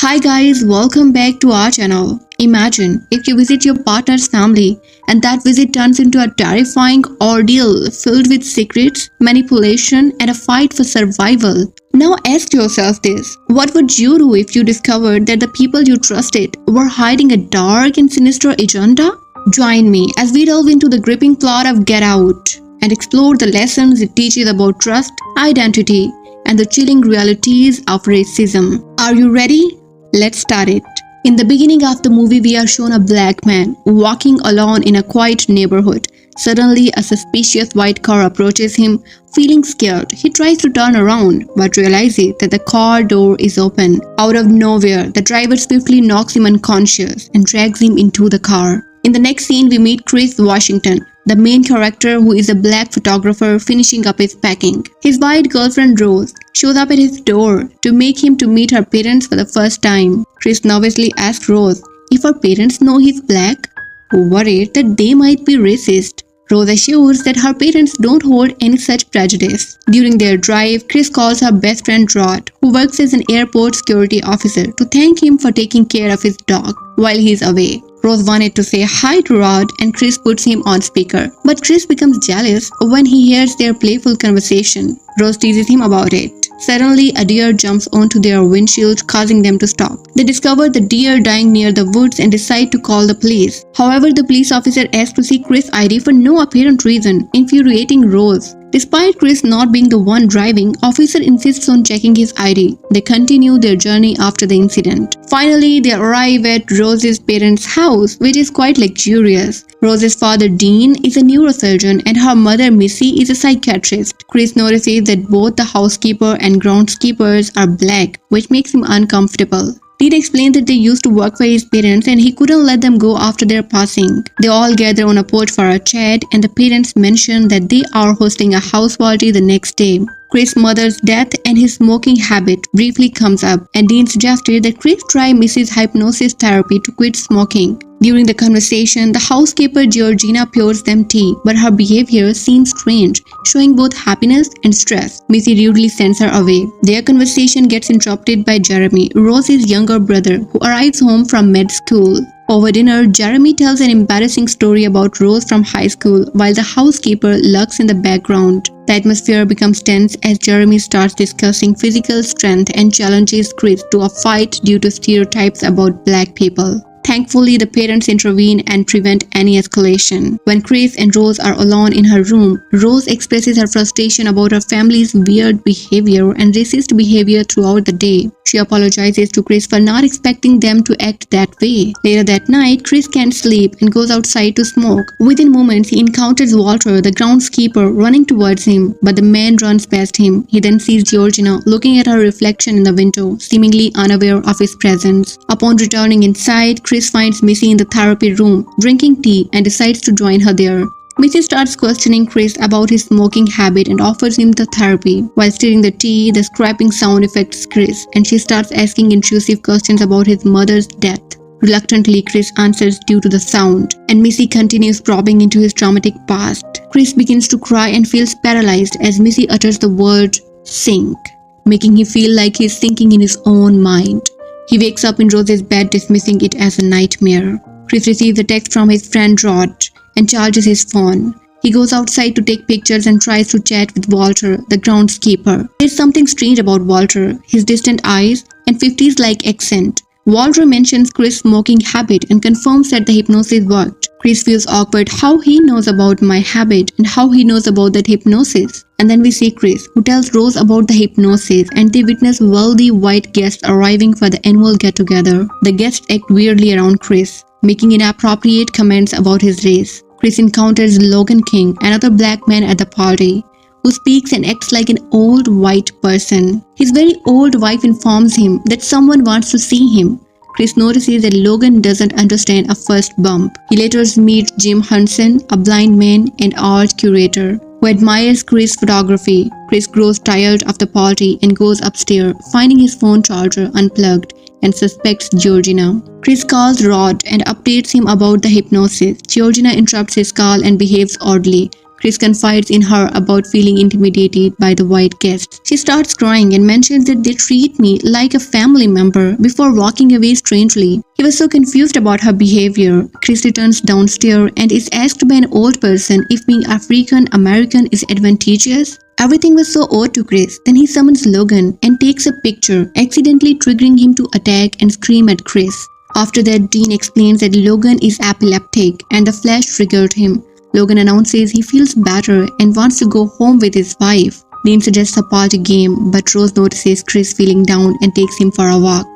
Hi guys, welcome back to our channel. Imagine if you visit your partner's family and that visit turns into a terrifying ordeal filled with secrets, manipulation and a fight for survival. Now ask yourself this, what would you do if you discovered that the people you trusted were hiding a dark and sinister agenda? Join me as we delve into the gripping plot of Get Out and explore the lessons it teaches about trust, identity, and the chilling realities of racism. Are you ready? Let's start it. In the beginning of the movie, we are shown a black man walking alone in a quiet neighborhood. Suddenly, a suspicious white car approaches him. Feeling scared, he tries to turn around, but realizes that the car door is open. Out of nowhere, the driver swiftly knocks him unconscious and drags him into the car. In the next scene, we meet Chris Washington, the main character, who is a black photographer finishing up his packing. His white girlfriend Rose shows up at his door to make him to meet her parents for the first time. Chris nervously asks Rose if her parents know he's black, worried that they might be racist. Rose assures that her parents don't hold any such prejudice. During their drive, Chris calls her best friend Rod, who works as an airport security officer, to thank him for taking care of his dog while he's away. Rose wanted to say hi to Rod and Chris puts him on speaker. But Chris becomes jealous when he hears their playful conversation. Rose teases him about it. Suddenly, a deer jumps onto their windshield, causing them to stop. They discover the deer dying near the woods and decide to call the police. However, the police officer asks to see Chris' ID for no apparent reason, infuriating Rose. Despite Chris not being the one driving, officer insists on checking his ID. They continue their journey after the incident. Finally, they arrive at Rose's parents' house, which is quite luxurious. Rose's father Dean is a neurosurgeon and her mother Missy is a psychiatrist. Chris notices that both the housekeeper and groundskeepers are black, which makes him uncomfortable. Dean explains that they used to work for his parents and he couldn't let them go after their passing. They all gather on a porch for a chat and the parents mention that they are hosting a house party the next day. Chris' mother's death and his smoking habit briefly comes up, and Dean suggested that Chris try Mrs. Hypnosis therapy to quit smoking. During the conversation, the housekeeper Georgina pours them tea, but her behavior seems strange, showing both happiness and stress. Missy rudely sends her away. Their conversation gets interrupted by Jeremy, Rose's younger brother, who arrives home from med school. Over dinner, Jeremy tells an embarrassing story about Rose from high school, while the housekeeper lurks in the background. The atmosphere becomes tense as Jeremy starts discussing physical strength and challenges Chris to a fight due to stereotypes about black people. Thankfully, the parents intervene and prevent any escalation. When Chris and Rose are alone in her room, Rose expresses her frustration about her family's weird behavior and racist behavior throughout the day. She apologizes to Chris for not expecting them to act that way. Later that night, Chris can't sleep and goes outside to smoke. Within moments, he encounters Walter, the groundskeeper, running towards him, but the man runs past him. He then sees Georgina looking at her reflection in the window, seemingly unaware of his presence. Upon returning inside, Chris finds Missy in the therapy room, drinking tea, and decides to join her there. Missy starts questioning Chris about his smoking habit and offers him the therapy. While stirring the tea, the scraping sound affects Chris, and she starts asking intrusive questions about his mother's death. Reluctantly, Chris answers due to the sound, and Missy continues probing into his traumatic past. Chris begins to cry and feels paralyzed as Missy utters the word sink, making him feel like he's sinking in his own mind. He wakes up in Rose's bed, dismissing it as a nightmare. Chris receives a text from his friend Rod and charges his phone. He goes outside to take pictures and tries to chat with Walter, the groundskeeper. There's something strange about Walter, his distant eyes and 50s-like accent. Walter mentions Chris' smoking habit and confirms that the hypnosis worked. Chris feels awkward how he knows about my habit and how he knows about that hypnosis. And then we see Chris, who tells Rose about the hypnosis, and they witness wealthy white guests arriving for the annual get-together. The guests act weirdly around Chris, making inappropriate comments about his race. Chris encounters Logan King, another black man at the party, who speaks and acts like an old white person. His very old wife informs him that someone wants to see him. Chris notices that Logan doesn't understand a first bump. He later meets Jim Hunson, a blind man and art curator, who admires Chris' photography. Chris grows tired of the party and goes upstairs, finding his phone charger unplugged, and suspects Georgina. Chris calls Rod and updates him about the hypnosis. Georgina interrupts his call and behaves oddly, Chris confides in her about feeling intimidated by the white guests. She starts crying and mentions that they treat me like a family member before walking away strangely. He was so confused about her behavior. Chris returns downstairs and is asked by an old person if being African American is advantageous. Everything was so odd to Chris. Then he summons Logan and takes a picture, accidentally triggering him to attack and scream at Chris. After that, Dean explains that Logan is epileptic and the flash triggered him. Logan announces he feels better and wants to go home with his wife. Dean suggests a party game, but Rose notices Chris feeling down and takes him for a walk.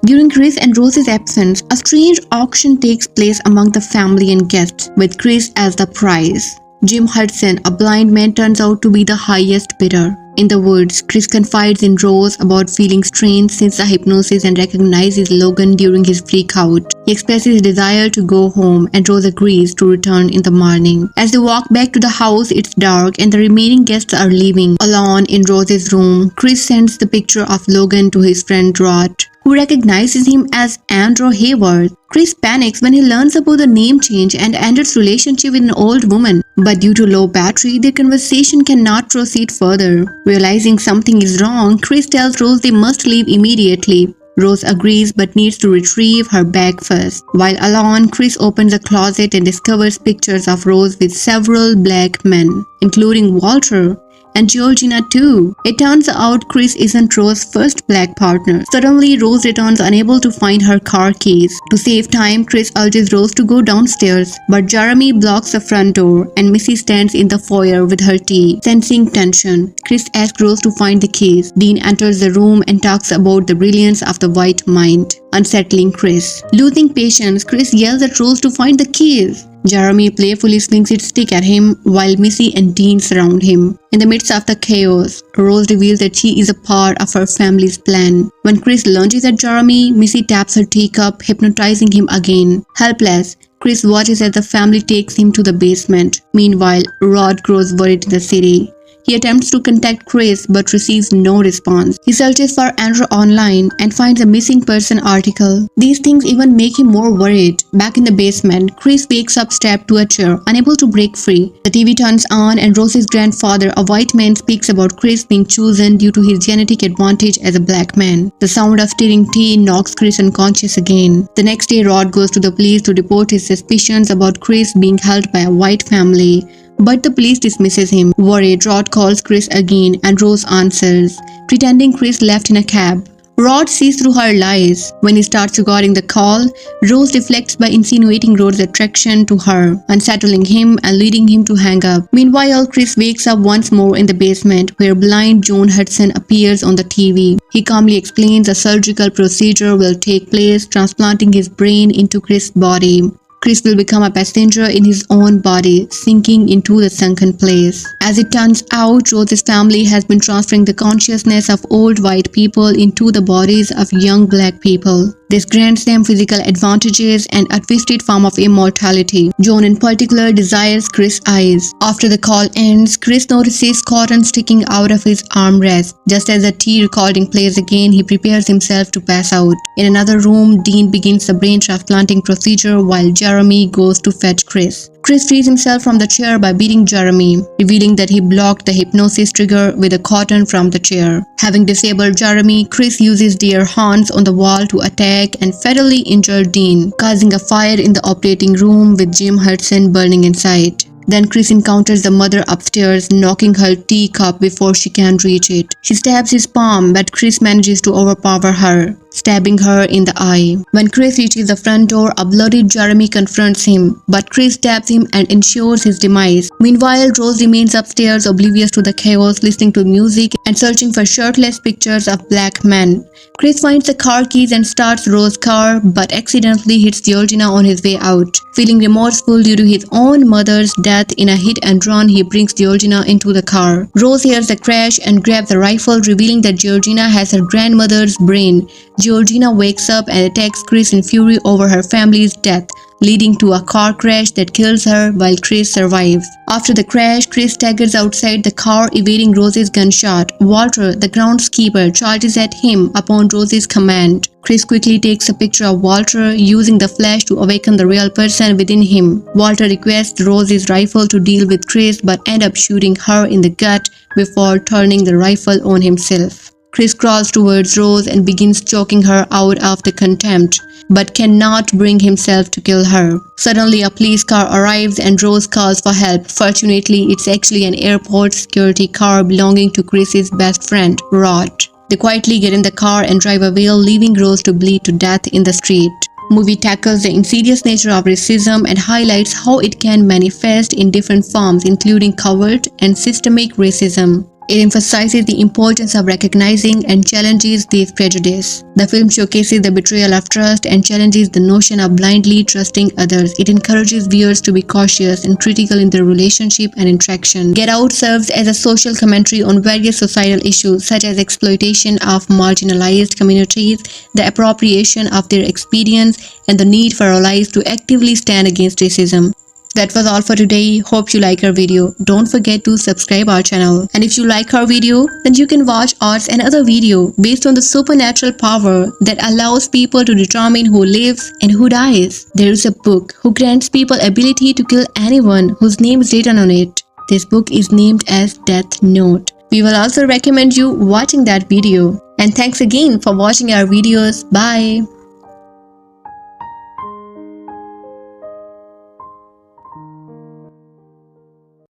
During Chris and Rose's absence, a strange auction takes place among the family and guests, with Chris as the prize. Jim Hudson, a blind man, turns out to be the highest bidder. In the woods, Chris confides in Rose about feeling strange since the hypnosis and recognizes Logan during his freak-out. He expresses his desire to go home and Rose agrees to return in the morning. As they walk back to the house, it's dark and the remaining guests are leaving. Alone in Rose's room, Chris sends the picture of Logan to his friend Rod, who recognizes him as Andrew Hayward. Chris panics when he learns about the name change and Andrew's relationship with an old woman. But due to low battery, their conversation cannot proceed further. Realizing something is wrong, Chris tells Rose they must leave immediately. Rose agrees but needs to retrieve her bag first. While alone, Chris opens a closet and discovers pictures of Rose with several black men, including Walter and Georgina too. It turns out Chris isn't Rose's first black partner. Suddenly, Rose returns unable to find her car keys. To save time, Chris urges Rose to go downstairs, but Jeremy blocks the front door and Missy stands in the foyer with her tea. Sensing tension, Chris asks Rose to find the keys. Dean enters the room and talks about the brilliance of the white mind, unsettling Chris. Losing patience, Chris yells at Rose to find the keys. Jeremy playfully swings its stick at him while Missy and Dean surround him. In the midst of the chaos, Rose reveals that she is a part of her family's plan. When Chris lunges at Jeremy, Missy taps her teacup, hypnotizing him again. Helpless, Chris watches as the family takes him to the basement. Meanwhile, Rod grows worried in the city. He attempts to contact Chris but receives no response. He searches for Andrew online and finds a missing person article. These things even make him more worried. Back in the basement, Chris wakes up strapped to a chair, unable to break free. The TV turns on and Rose's grandfather, a white man, speaks about Chris being chosen due to his genetic advantage as a black man. The sound of stirring tea knocks Chris unconscious again. The next day, Rod goes to the police to report his suspicions about Chris being held by a white family. But the police dismisses him. Worried, Rod calls Chris again and Rose answers, pretending Chris left in a cab. Rod sees through her lies. When he starts recording the call, Rose deflects by insinuating Rod's attraction to her, unsettling him and leading him to hang up. Meanwhile, Chris wakes up once more in the basement where blind John Hudson appears on the TV. He calmly explains a surgical procedure will take place, transplanting his brain into Chris' body. Chris will become a passenger in his own body, sinking into the sunken place. As it turns out, Rose's family has been transferring the consciousness of old white people into the bodies of young black people. This grants them physical advantages and a twisted form of immortality. John in particular desires Chris' eyes. After the call ends, Chris notices cotton sticking out of his armrest. Just as the tea recording plays again, he prepares himself to pass out. In another room, Dean begins the brain transplanting procedure while Jeremy goes to fetch Chris. Chris frees himself from the chair by beating Jeremy, revealing that he blocked the hypnosis trigger with a cotton from the chair. Having disabled Jeremy, Chris uses deer horns on the wall to attack and fatally injure Dean, causing a fire in the operating room with Jim Hudson burning inside. Then Chris encounters the mother upstairs, knocking her teacup before she can reach it. She stabs his palm, but Chris manages to overpower her, stabbing her in the eye. When Chris reaches the front door, a bloodied Jeremy confronts him, but Chris stabs him and ensures his demise. Meanwhile, Rose remains upstairs, oblivious to the chaos, listening to music and searching for shirtless pictures of black men. Chris finds the car keys and starts Rose's car, but accidentally hits Georgina on his way out. Feeling remorseful due to his own mother's death in a hit and run, he brings Georgina into the car. Rose hears the crash and grabs the rifle, revealing that Georgina has her grandmother's brain. Georgina wakes up and attacks Chris in fury over her family's death, leading to a car crash that kills her while Chris survives. After the crash, Chris staggers outside the car evading Rose's gunshot. Walter, the groundskeeper, charges at him upon Rose's command. Chris quickly takes a picture of Walter, using the flash to awaken the real person within him. Walter requests Rose's rifle to deal with Chris but ends up shooting her in the gut before turning the rifle on himself. Chris crawls towards Rose and begins choking her out after contempt, but cannot bring himself to kill her. Suddenly, a police car arrives and Rose calls for help. Fortunately, it's actually an airport security car belonging to Chris's best friend, Rod. They quietly get in the car and drive away, leaving Rose to bleed to death in the street. Movie tackles the insidious nature of racism and highlights how it can manifest in different forms, including covert and systemic racism. It emphasizes the importance of recognizing and challenges these prejudices. The film showcases the betrayal of trust and challenges the notion of blindly trusting others. It encourages viewers to be cautious and critical in their relationship and interaction. Get Out serves as a social commentary on various societal issues such as exploitation of marginalized communities, the appropriation of their experience, and the need for allies to actively stand against racism. That was all for today. Hope you like our video. Don't forget to subscribe our channel. And if you like our video, then you can watch ours and other video based on the supernatural power that allows people to determine who lives and who dies. There is a book who grants people ability to kill anyone whose name is written on it. This book is named as Death Note. We will also recommend you watching that video. And thanks again for watching our videos. Bye.